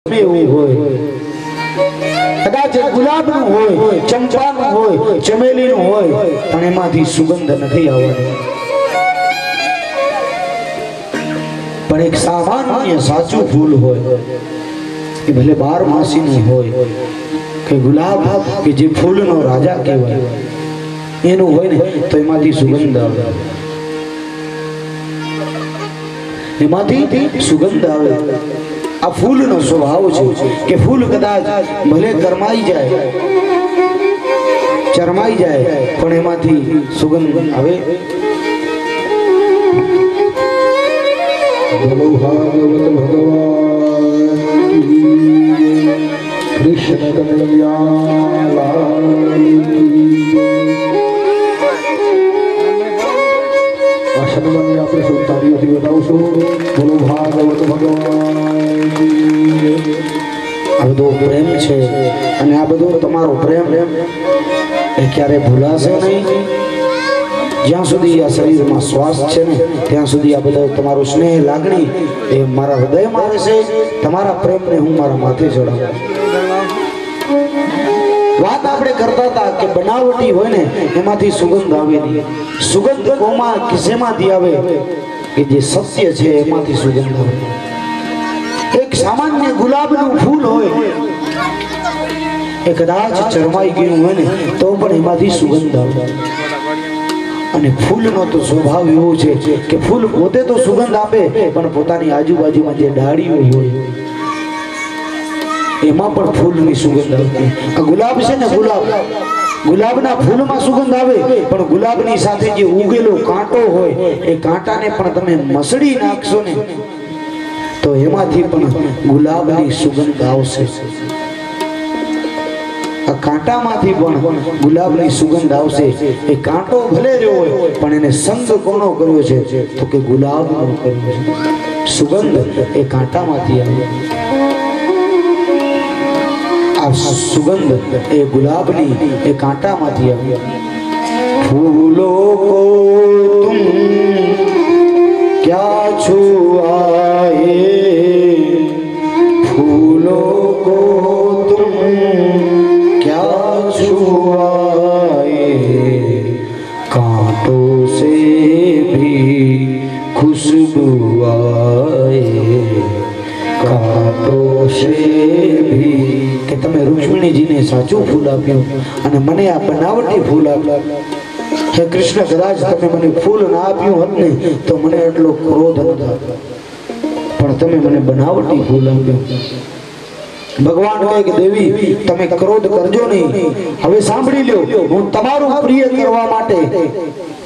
એવું હોય, કદાચ ગુલાબનું હોય, ચંપાનું હોય, ચમેલીનું હોય, પણ એમાંથી સુગંધ નથી આવવાની. પણ એક સામાન્ય સાચું ફૂલ હોય, એ ભલે 12 માસીનું હોય કે ગુલાબ કે જે ફૂલનો રાજા કહેવાય, એનું હોય ને તો એમાંથી સુગંધ આવે. એમાંથી સુગંધ આવે. આ ફૂલનો સ્વભાવ છે કે ફૂલ કદાચ ભલે ગરમાઈ જાય, ચરમાઈ જાય, પણ એમાંથી સુગંધ આવે. બોલો ભાગવત ભગવાન કૃષ્ણ કનૈયા લાલ. આ શબ્દને આપણે સૌ તાળીઓથી બતાવશું. બોલો ભાગવત ભગવાન. આ બધો પ્રેમ છે અને આ બધો તમારો પ્રેમ એ ક્યારે ભૂલાશે નહીં. જ્યાં સુધી આ શરીરમાં શ્વાસ છે ને ત્યાં સુધી આ બધો તમારો સ્નેહ લાગણી એ મારા હૃદયમાં રહેશે. તમારા પ્રેમને હું મારા માથે ચડાવું. વાત આપણે કરતા હતા કે બનાવટી હોય ને એમાંથી સુગંધ આવે નહીં. સુગંધ કોમાં કિસેમાંથી આવે કે જે સત્ય છે એમાંથી સુગંધ આવે. એક સામાન્ય ગુલાબનું ફૂલ હોય, એ કદાચ ચરમાઈ ગયું હોય ને તો પણ એમાંથી સુગંધ આવે. અને ફૂલનો તો સ્વભાવ એવો છે કે ફૂલ પોતે તો સુગંધ આપે, પણ પોતાની આજુબાજુમાં જે ડાળીઓ હોય એમાં પણ ફૂલની સુગંધ આવતી. આ ગુલાબ છે ને, ગુલાબના ફૂલમાં સુગંધ આવે, પણ ગુલાબની સાથે જે ઉગેલો કાંટો હોય એ કાંટાને પણ તમે મસળી નાખશો ને તો એમાંથી પણ ગુલાબની સુગંધ આવશે. આ કાંટામાંથી પણ ગુલાબની સુગંધ આવશે. એ કાંટો ભલે રહ્યો હોય પણ એને સંગ કોનો કર્યો છે તો કે ગુલાબનો કર્યો છે. સુગંધ એ કાંટામાંથી આવે. આ સુગંધ એ ગુલાબની એ કાંટામાંથી આવે. ફૂલો કો તુમ क्या छुआए, फूलों को तुम क्या छुआए, कांटों से भी खुशबू आए, कांटों से भी. કે તમે રૂક્ષ્મણીજીને સાચું ફૂલ આપ્યું અને મને આ બનાવટી ફૂલ આપ્યું. હે કૃષ્ણ, કદાચ તમે મને ફૂલ ના આપ્યું હોત ને તો મને એટલો ક્રોધ હતો, પણ તમે મને બનાવટી ફૂલ આપ્યું. ભગવાન કહે કે દેવી તમે ક્રોધ કરજો નહીં. હવે સાંભળી લ્યો, હું તમારું પ્રિય કરવા માટે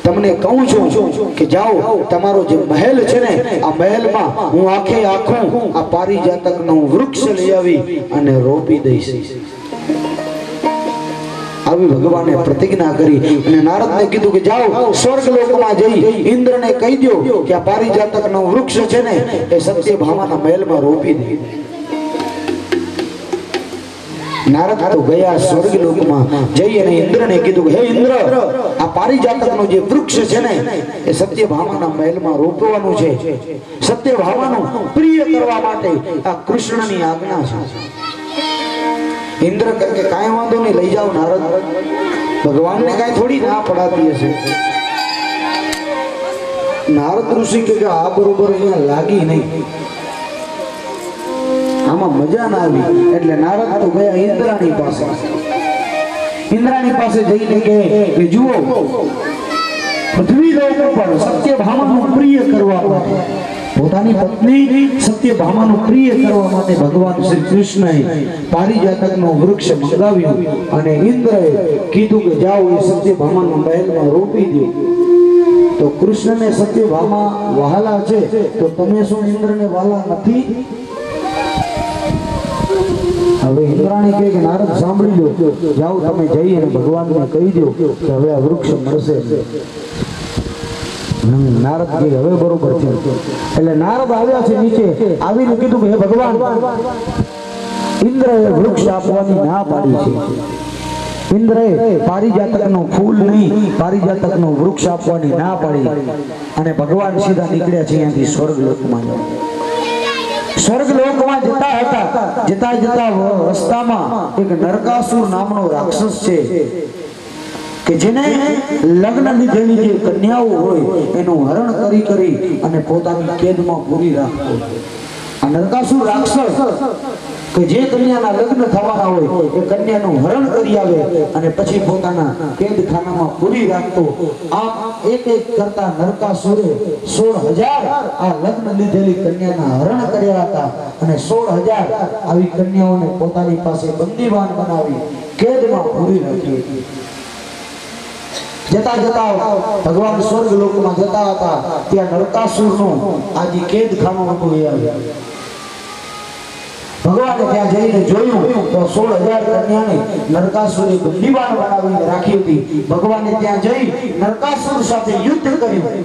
તમને કહું છું કે જાઓ, તમારો જે મહેલ છે ને આ મહેલમાં હું આખે આખું આ પારિજાતકનું વૃક્ષ લઈ આવી અને રોપી દઈશ. આવી ભગવાને પ્રતિજ્ઞા કરી અને નારદને કીધું કે જાઓ સ્વર્ગલોકમાં જઈ ઇન્દ્રને કહી દો કે આ પારિજાતકનું વૃક્ષ છે ને એ સત્યભામાના મહેલમાં રોપી દે. નારદ તો ગયા સ્વર્ગલોકમાં જઈ અને ઇન્દ્રને કીધું હે ઇન્દ્ર, આ પારિજાતકનું જે વૃક્ષ છે ને એ સત્યભામાના મહેલમાં રોપવાનું છે. સત્યભામાનું પ્રિય કરવા માટે આ કૃષ્ણની આજ્ઞા છે. ઇન્દ્ર કહે કે કાંઈ વાંધો નહીં, લઈ જાઓ નારદ. ભગવાનને કાંઈ થોડી ના પડાતી હશે. નારદ ઋષિ કે આ બરોબર અહીંયા લાગી નહીં, આમાં મજા ના આવી. એટલે નારદ તો ગયા ઇન્દ્રાણી પાસે. ઇન્દ્રાણી પાસે જઈને કહે કે જુઓ, પૃથ્વી લોક પર સત્યભામાનું પ્રિય કરવા માટે, પોતાની પત્ની સત્યભામાનું પ્રિય કરવા માટે ભગવાન શ્રી કૃષ્ણએ પારિજાતકનું વૃક્ષ મંગાવ્યું અને ઇન્દ્રએ કીધું કે જાઓ એ સત્યભામાના મહેલમાં રોપી દો. તો કૃષ્ણને સત્યભામા વહાલા છે, તો તમે શું ઇન્દ્રને વહાલા નથી? હવે ઇન્દ્રાણી કહે કે નારદ સાંભળી લો, જાઓ તમે જઈ અને ભગવાનને કહી દો કે હવે આ વૃક્ષ મળશે. નારદ કે હવે બરોબર છે. એટલે નારદ આવ્યા છે નીચે, આવીને કીધું કે હે ભગવાન, ઇન્દ્રએ વૃક્ષ આપવાની ના પાડી છે. ઇન્દ્રએ પારિજાતકનું ફૂલ નહીં, પારિજાતકનું વૃક્ષ આપવાની ના પાડી અને ભગવાન સીધા નીકળ્યા છે અહીંયાથી સ્વર્ગલોકમાં. સ્વર્ગ લોકમાં જતા હતા, જતા જતા રસ્તામાં એક નરકાસુર નામનો રાક્ષસ છે કે જેને લગ્ન લીધેલી જે કન્યાઓ હોય એનું હરણ કરી અને પોતાની કેદમાં પૂરી રાખતો. આ નરકાસુર રાક્ષસ કે જે કન્યાના લગ્ન થવાના હોય એ કન્યાનું હરણ કરી આવે અને પછી પોતાના કેદખાનામાં પૂરી રાખતો. આમ એક કરતા નરકાસુરે 16,000 આ લગ્ન લીધેલી કન્યાના હરણ કર્યા હતા અને 16,000 આવી કન્યાઓને પોતાની પાસે બંદીવાન બનાવી કેદમાં પૂરી રાખી હતી. જતા જતા ભગવાન સ્વર્ગ લોકમાં જતા હતા ત્યાં નરકાસુરનું આજે કેદખાનું હતું. ભગવાને ત્યાં જઈને જોયું તો 16,000 કન્યાને નરકાસુરે બંદીવાન બનાવીને રાખી હતી. ભગવાને ત્યાં જઈ નરકાસુર સાથે યુદ્ધ કર્યું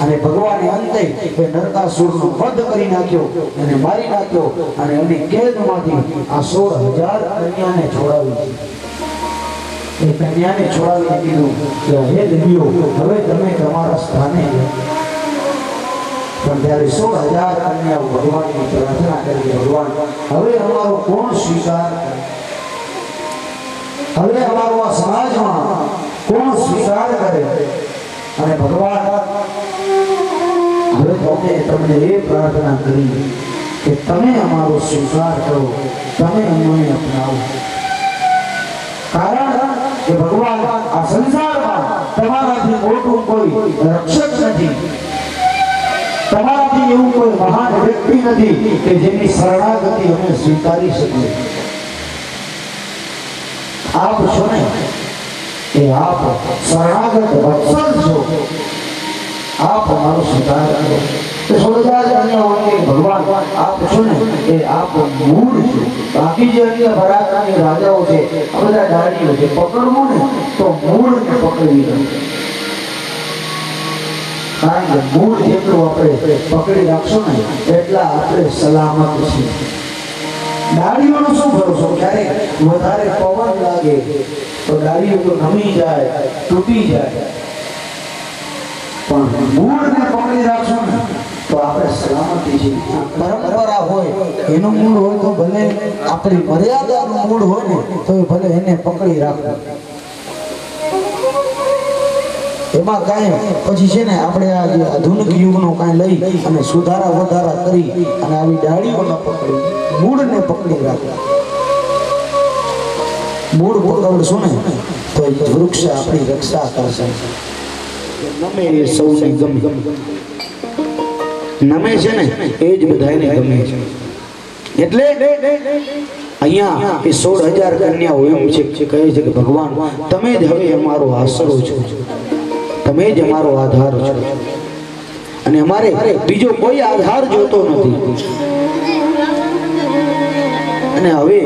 અને ભગવાને અંતે એ નરકાસુરનો વધ કરી નાખ્યો અને મારી નાખ્યો અને એની કેદમાંથી આ 16,000 કન્યાને છોડાવી. એ કન્યાને છોડાવીને કીધું કે હે દેવીઓ, હવે તમે તમારા સ્થાને પણ ત્યારે 16,000 કન્યાઓ ભગવાનની પ્રાર્થના કરી, ભગવાન હવે અમારો કોણ સ્વીકાર, હવે અમારો આ સમાજમાં કોણ સ્વીકાર કરે? અને ભગવાન હવે તમને એ પ્રાર્થના કરી કે તમે અમારો સ્વીકાર કરો, તમે અમને અપનાવો. કારણ કે ભગવાન આ સંસારમાં તમારાથી મોટું કોઈ રક્ષક નથી, તમારાથી એવું કોઈ મહાન વ્યક્તિ નથી કે જેની શરણાગતિ અમે સ્વીકારી શકીએ. આપ છો ને, એ આપ શરણાગત વત્સલ છો, આપ અમારો સ્વીકાર કરો. તો 16,000 ભગવાન આપ છો ને, એ આપ મૂળ છો. બાકી જે અન્ય ભરાતાની રાજાઓ છે, આ બધા દાડીઓ છે, પકડવું ને તો મૂળને પકડી લો. કારણ કે મૂળ જેટલું આપણે પકડી રાખશો ને એટલા આપણે સલામત છીએ. ડાળીઓનો શું ભરોસો, ક્યારેક વધારે પવન લાગે તો ડાળીઓ તો નમી જાય, તૂટી જાય, પણ મૂળને પકડી રાખશો ને તો આપણે સલામતી છીએ. પરંપરા હોય એનું મૂળ હોય તો ભલે, આપણી મર્યાદાનું મૂળ હોય ને તો ભલે એને પકડી રાખવું. એમાં કાંઈ પછી છે ને આપણે આ આધુનિક યુગનો કાંઈ લઈ અને સુધારા વધારા કરી અને આવી ડાળીઓ ન પકડી, મૂળને પકડી રાખવા. મૂળ પકડશું ને તો વૃક્ષ આપણી રક્ષા કરશે. નમે એ સૌને ગમે, નમે છે ને એ જ બધાને ગમે છે. એટલે અહીંયા એ 16,000 કન્યાઓ એમ છે કહે છે કે ભગવાન તમે જ હવે અમારો આશરો છો, તમે જ અમારો આધાર છો અને અમારે બીજો કોઈ આધાર જોતો નથી. અને હવે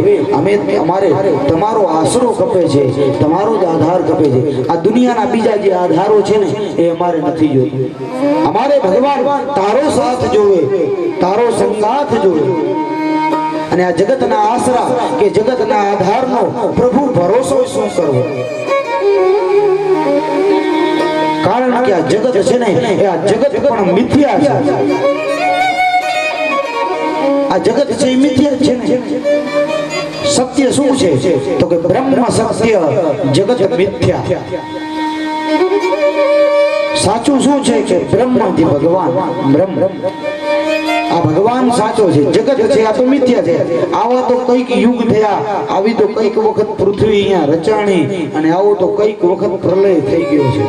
અમારે તમારો આશરો ખપે છે, તમારો જ આધાર ખપે છે. આ દુનિયાના બીજા જે આધારો છે ને એ અમારે નથી જોતું. અમારે ભગવાન તારો સાથ જોવે, તારો સંગાથ જોવે. અને આ જગતના આશરા કે જગતના આધારનો પ્રભુ ભરોસો શું કરવો? કારણ કે આ જગત છે ને એ આ જગત પણ મિથ્યા છે. આ જગત છે એ મિથ્યા છે ને. સત્ય શું છે તો કે બ્રહ્મ સત્ય, જગત મિથ્યા. સાચું શું છે કે બ્રહ્મથી ભગવાન, બ્રહ્મ આ ભગવાન સાચો છે, જગત છે આ તો મિથ્યા છે. આવા તો કઈક યુગ થયા, આવી તો કઈક વખત પૃથ્વી અહીંયા રચાણી અને આવો તો કઈક વખત પ્રલય થઈ ગયો છે.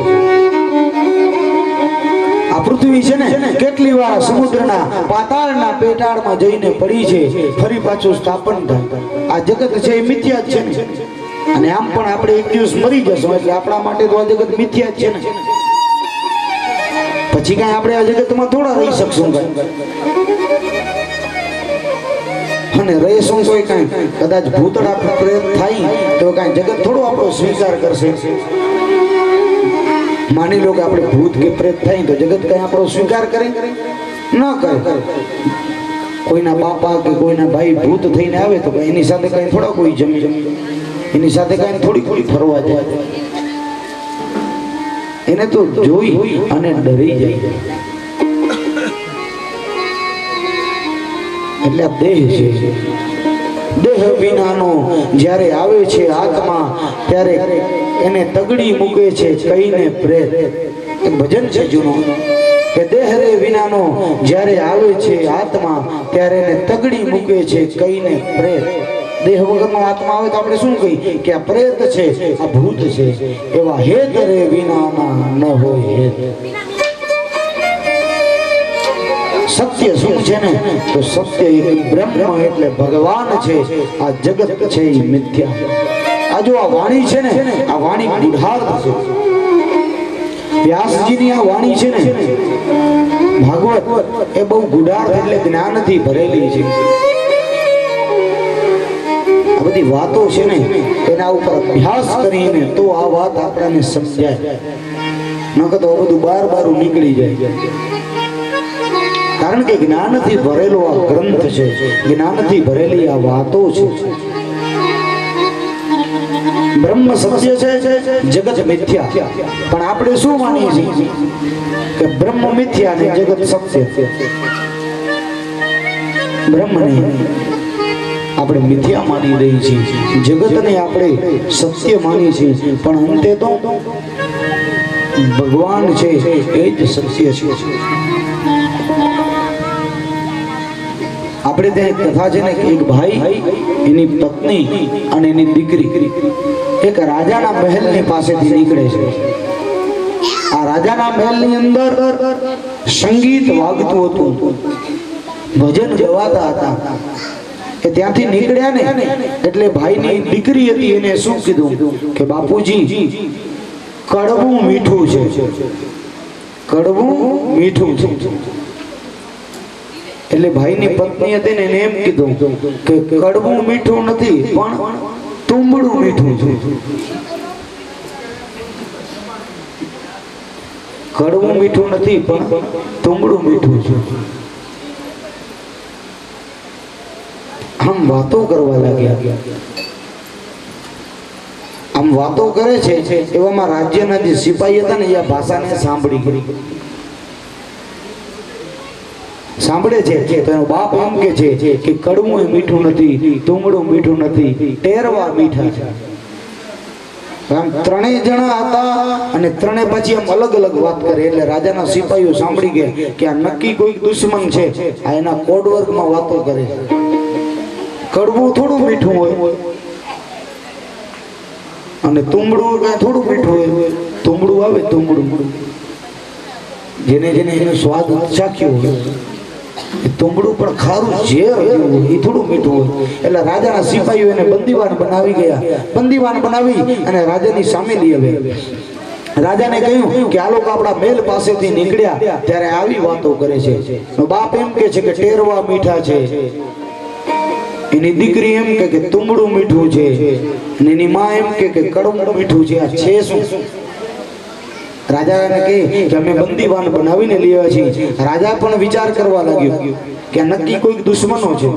આ પૃથ્વી છે ને કેટલી વાર સમુદ્રના પાતાળના પેટાળમાં જઈને પડી છે, ફરી પાછું સ્થાપન થાય. આ જગત છે એ મિથ્યા જ છે ને. અને આમ પણ આપણે એક દિવસ મરી જશું એટલે આપણા માટે તો આ જગત મિથ્યા જ છે ને. પછી કઈ આપણે આ જગતમાં થોડા રહી શકશું ભાઈ, અને રહેશું તો કઈ કદાચ ભૂતળા પ્રેત થાય તો કઈ જગત થોડો આપણો સ્વીકાર કરશે. માની લો કે આપણે ભૂત કે પ્રેત થાય તો જગત કઈ આપણો સ્વીકાર કરે ન કરે. કોઈના બાપા કે કોઈના ભાઈ ભૂત થઈને આવે તો એની સાથે કઈ થોડા કોઈ જમી એની સાથે કઈ થોડી ફરવા જાય, એને તો જોઈ અને ડરી જાય. એટલે આ દેહ છે. દેહ વિનાનો જ્યારે આવે છે આત્મા ત્યારે એને તગડી મૂકે છે કહીને પ્રેત. એક ભજન છે જૂનું કે દેહ રે વિનાનો જ્યારે આવે છે આત્મા ત્યારે એને તગડી મૂકે છે કહીને પ્રેત. દેહ વગરનો આત્મા આવે તો આપણે શું કહી કે આ પ્રેત છે, આ ભૂત છે. એવા હેત રે વિનાના ન હોય હેત. સત્ય શું છે ને તો સત્ય એક બ્રહ્મ એટલે ભગવાન છે. આ જગત છે એ મિથ્યા. આ જો આ વાણી છે ને આ વાણી ગુઢાર્થ છે. વ્યાસજીની આ વાણી છે ને ભાગવત એ બહુ ગુઢાર્થ એટલે જ્ઞાનથી ભરેલી છે. આ બધી વાતો છે ને એના ઉપર અભ્યાસ કરીને તો આ વાત આપણને સમજાય. નકર તો બધું બાર બારું નીકળી જાય. કારણ કે જ્ઞાનથી ભરેલો આ ગ્રંથ છે, જ્ઞાનથી ભરેલી આ વાતો છે. બ્રહ્મ સત્ય છે, જગત મિથ્યા. પણ આપણે શું માનીએ છીએ કે બ્રહ્મ મિથ્યા ને જગત સત્ય. બ્રહ્મને આપણે મિથ્યા માની રહી છીએ, જગતને આપણે સત્ય માની છીએ. પણ અંતે તો ભગવાન છે એ જ સત્ય છે. આપણે ત્યાં કથા છે ને કે એક ભાઈ, એની પત્ની અને એની દીકરી એક રાજાના મહેલની પાસેથી નીકળે છે. આ રાજાના મહેલની અંદર સંગીત વાગતું હતું, ભજન ગવાતા હતા. કે ત્યાંથી નીકળ્યા ને એટલે ભાઈની દીકરી હતી એને શું કીધું કે બાપુજી કડવું મીઠું છે, કડવું મીઠું છે. એટલે ભાઈની પત્ની હતી ને એને એમ કીધું કે કડવું મીઠું નથી પણ તુંબડું મીઠું છે. કડવું મીઠું નથી પણ તુંબડું મીઠું છે. આમ વાતો કરવા લાગ્યા. આમ વાતો કરે છે એવામાં રાજ્યના જે સિપાહી હતા ને એ આ ભાષાને સાંભળી ગઈ. સાંભળે છે તો એનો બાપ એમ કે છે કે કડવું મીઠું નથી, તુંબડું મીઠું નથી, ટેરવા મીઠા છે. આમ ત્રણેય જણા હતા અને ત્રણે પછી આમ અલગ અલગ વાત કરે. એટલે રાજાના સિપાહીઓ સાંભળી ગયા કે આ નક્કી કોઈ દુશ્મન છે, આ એના કોડવર્ગમાં વાતો કરે છે. કડવું થોડું મીઠું હોય અને તુંબડું કાંઈ થોડું મીઠું હોય. તુંબડું આવે, તુંબડું જેને જેને એનો સ્વાદ ચાખ્યો હોય તુંબડું પણ ખારું ઝેર એ થોડું મીઠું હોય. એટલે રાજાના સિપાહીઓ એને બંદીવાન બનાવી ગયા. બંદીવાન બનાવી અને રાજાની સામે લઈ આવ્યા. રાજાને કહ્યું કે આ લોકો આપણા મહેલ પાસેથી નીકળ્યા ત્યારે આવી વાતો કરે છે. બાપ એમ કે છે કે ટેરવા મીઠા છે, એની દીકરી એમ કે તુંબડું મીઠું છે, અને એની માં એમ કે કડવું મીઠું છે. આ છે શું? રાજાને કહે કે અમે બંદીવાન બનાવીને લઈ આવ્યા છીએ. રાજા પણ વિચાર કરવા લાગ્યો કે આ નક્કી કોઈક દુશ્મનો છે.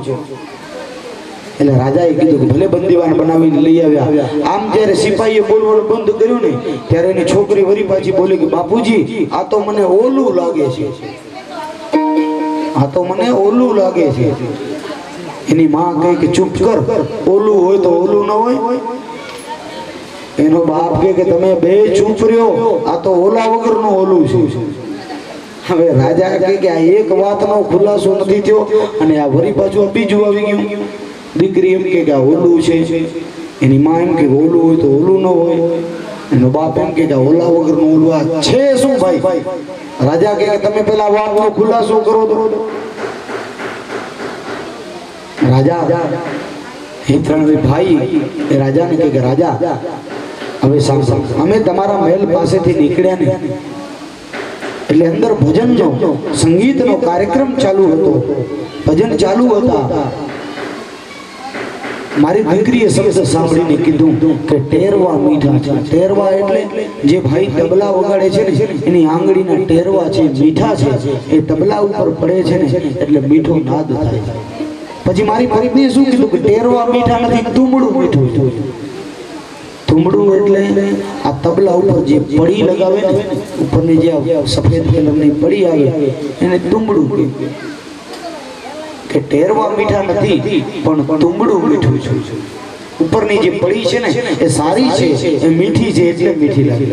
એટલે રાજાએ કીધું કે ભલે બંદીવાન બનાવીને લઈ આવ્યા. આમ જ્યારે સિપાહીએ બોલવાનું બંધ કર્યું ને ત્યારે એની છોકરી વળી પાછી બોલી કે બાપુજી આ તો મને ઓલું લાગે છે, આ તો મને ઓલું લાગે છે. એની માં કહે કે ચૂપ કર, ઓલું હોય તો ઓલું ન હોય. એનો બાપ કે તમે બે ચૂપ રહ્યો, આ તો ઓલા વગરનું ઓલું છે. હવે રાજા કે આ એક વાતનો ખુલાસો નથી થયો અને આ વરી પાછું બીજું આવી ગયું. દીકરી એમ કે આ ઓલું છે, એની માં એમ કે ઓલું હોય તો ઓલું ન હોય. એનો બાપ એમ કે ઓલા વગરનું ઓલું. આ છે શું ભાઈ? રાજા કે તમે પેલા વાતનો ખુલાસો કરો તો. રાજા એ ત્રણ ભાઈ એ રાજાને કહે કે રાજા હવે સાંભળો, અમે તમારા મહેલ પાસેથી નીકળ્યા ને એટલે અંદર ભજનનો સંગીતનો કાર્યક્રમ ચાલુ હતો, ભજન ચાલુ હતા. મારી દીકરીએ શબ્દ સાંભળીને કીધું કે ટેરવા મીઠા છે. ટેરવા એટલે જે ભાઈ તબલા વગાડે છે ને એની આંગળીના ટેરવા છે, મીઠા છે. એ તબલા ઉપર પડે છે ને એટલે મીઠો નાદ થાય. પછી મારી પત્નીએ શું કીધું કે ટેરવા મીઠા નથી, તુંબડું મીઠું છે. તુંબડું એટલે આ તબલા ઉપર જે પડી લગાવે ને, ઉપરની જે સફેદ કલરની પડી આવે એને તુંબડું કે કે ટેરવા મીઠા નથી પણ તુંબડું મીઠું છે. ઉપરની જે પડી છે ને એ સારી છે, એ મીઠી છે એટલે મીઠી લાગે.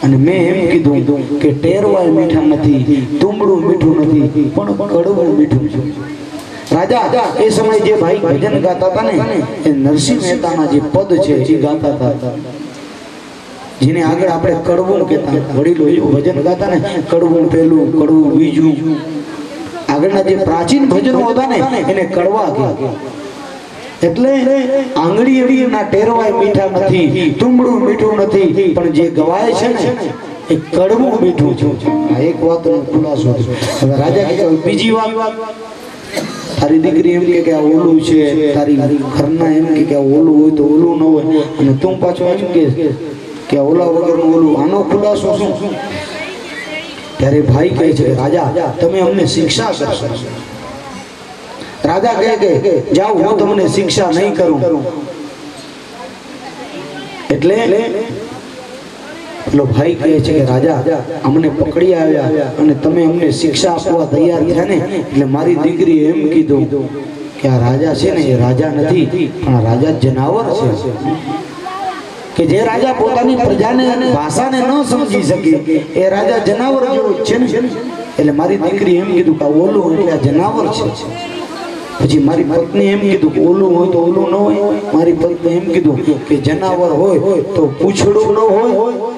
અને મેં એમ કીધું કે ટેરવા મીઠા નથી, તુંબડું મીઠું નથી પણ કડવું મીઠું છે. રાજા એ સમય જે ભાઈ ભજન ગાતા હતા ને એ નરસિંહ મહેતાના જે પદ છે એ ગાતા હતા, જેને આગળ આપણે કડવું કહેતા. વડીલો એવું ભજન ગાતા ને, કડવું પહેલું, કડવું બીજું. આગળના જે પ્રાચીન ભજનો હતા ને એને કડવા કહેવાય. એટલે આંગળી એવીના ટેરવાય મીઠા નથી, તુંબડું મીઠું નથી, પણ જે ગવાય છે ને એ કડવું મીઠું છે. આ એક વાતનો ખુલાસો છે. હવે રાજા કહે બીજી વાત, તારી દીકરી એમ કે આ ઓલું છે, તારી ઘરના એમ કે આ ઓલું હોય તો ઓલું ન હોય, અને તું પાછો એમ કે ઓલા વગરનું ઓલું, આનો ખુલાસો શું? ત્યારે ભાઈ કહે છે રાજા તમે અમને શિક્ષા કરશો. રાજા કહે કે જાઓ હું તમને શિક્ષા નહીં કરું. એટલે પેલો ભાઈ કહે છે કે રાજા અમને પકડી આવ્યા અને તમે અમને શિક્ષા આપવા તૈયાર થયા ને, એટલે મારી દીકરી એમ કીધું કે આ રાજા છે ને એ રાજા નથી પણ રાજા જનાવર છે. કે જે રાજા પોતાની પ્રજાને અને ભાષાને ન સમજી શકે એ રાજા જનાવર જેવો છે ને. એટલે મારી દીકરી એમ કીધું કે ઓલું એટલે આ જનાવર છે. પછી મારી પત્ની એમ કીધું કે ઓલું હોય તો ઓલું ન હોય. મારી પત્ની એમ કીધું કે જનાવર હોય તો પૂંછડું ન હોય.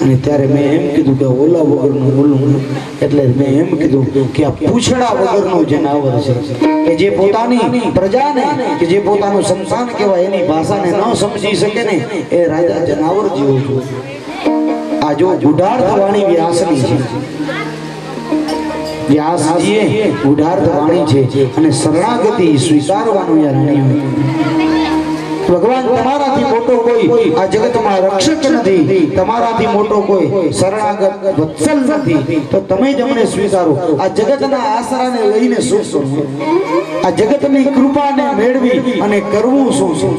અને ત્યારે મેં એમ કીધું કે ઓલા વગરનું ઓલું, એટલે મેં એમ કીધું કે આ પૂંછડા વગરનું જનાવર છે. કે જે પોતાની પ્રજાને કે જે પોતાનું સંતાન કહેવાય એની ભાષાને ન સમજી શકે ને એ રાજા જનાવર જેવું છે. આ જો ઉડાર્થ વાણી વ્યાસની છે. વ્યાસજીએ ઉડાર્થ વાણી છે અને શરણાગતિ સ્વીકારવાનું યાર. ભગવાન તમારાથી મોટો કોઈ આ જગતમાં રક્ષક નથી, તમારાથી મોટો કોઈ શરણાગત વત્સલ નથી, તો તમે જ અમને સ્વીકારો. આ જગતના આશરાને લઈને શું શું, આ જગતની કૃપાને મેળવી અને કરવું શું શું.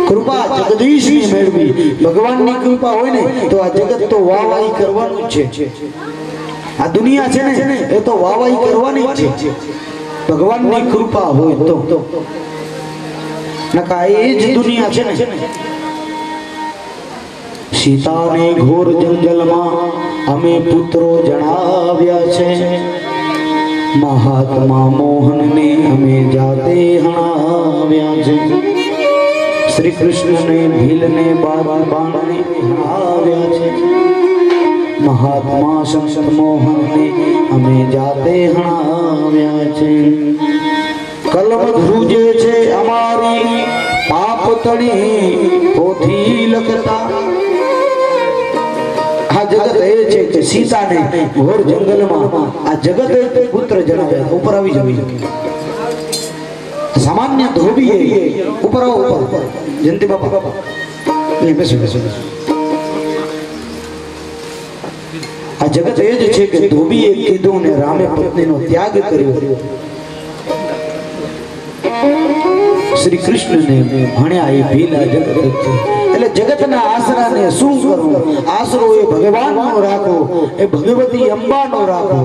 કૃપા જગદીશની મેળવી. ભગવાનની કૃપા હોય ને તો આ જગત તો વાહવાહી કરવાનું જ છે. આ દુનિયા છે ને એ તો વાહવાહી કરવાની જ છે. ભગવાનની કૃપા હોય તો નકા એ જ દુનિયા છે ને. સીતાને ઘોર જંગલમાં અમે પુત્રો જણાવ્યા છે, મહાત્મા મોહનને અમે જાતે હણાવ્યા છે, શ્રી કૃષ્ણને ભીલને બાણને હણાવ્યા છે, મહાત્મા સંત મોહનને અમે જાતે હણાવ્યા છે. કલમ ધ્રુજે છે અમારી પાપ તણી પોથી લખતા. આ જગત એ છે કે સીતાને ઘોર જંગલમાં આ જગત પુત્ર જણાવ્યા. ઉપર આવી જવી સામાન્ય ધોબી ઉપર ઉપર જયંતિ બાપા બેસો બેસો. આ જગત એ જ છે કે ધોબીએ કીધું ને રામે પત્નીનો ત્યાગ કર્યો. શ્રી કૃષ્ણને ભણ્યા એ ભીલા જગત. એટલે જગતના આશરાને શું કરવું? આશરો એ ભગવાનનો રાખો, એ ભગવતી અંબાનો રાખો.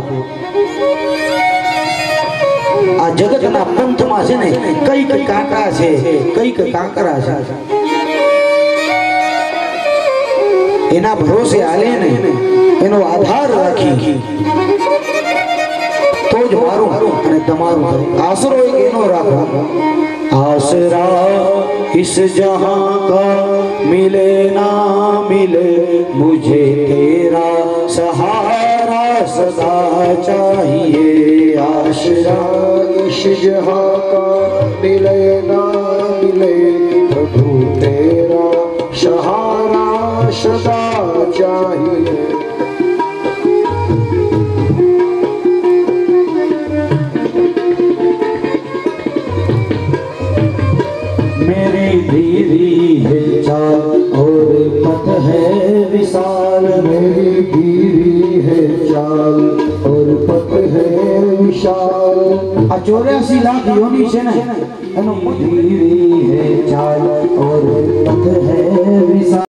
આ જગતના પંથમાં છે ને કઈક કાંટા છે, કઈક કાંકરા છે. એના ભરોસે હાલે ને, એનો આધાર રાખી તો જ મારું અને તમારું આશરો એક એનો રાખો. आसरा इस जहां का मिले ना मिले, मुझे तेरा सहारा सदा चाहिए. आसरा इस जहां का मिले ना मिले, प्रभु तेरा सहारा सदा चाहिए. धीरी है चाल और पथ है विशाल, मेरी धीरी है चाल और पथ है विशाल. आ 84 लाख योनि છે ને એનો ધીરી है चाल और पथ है विशाल.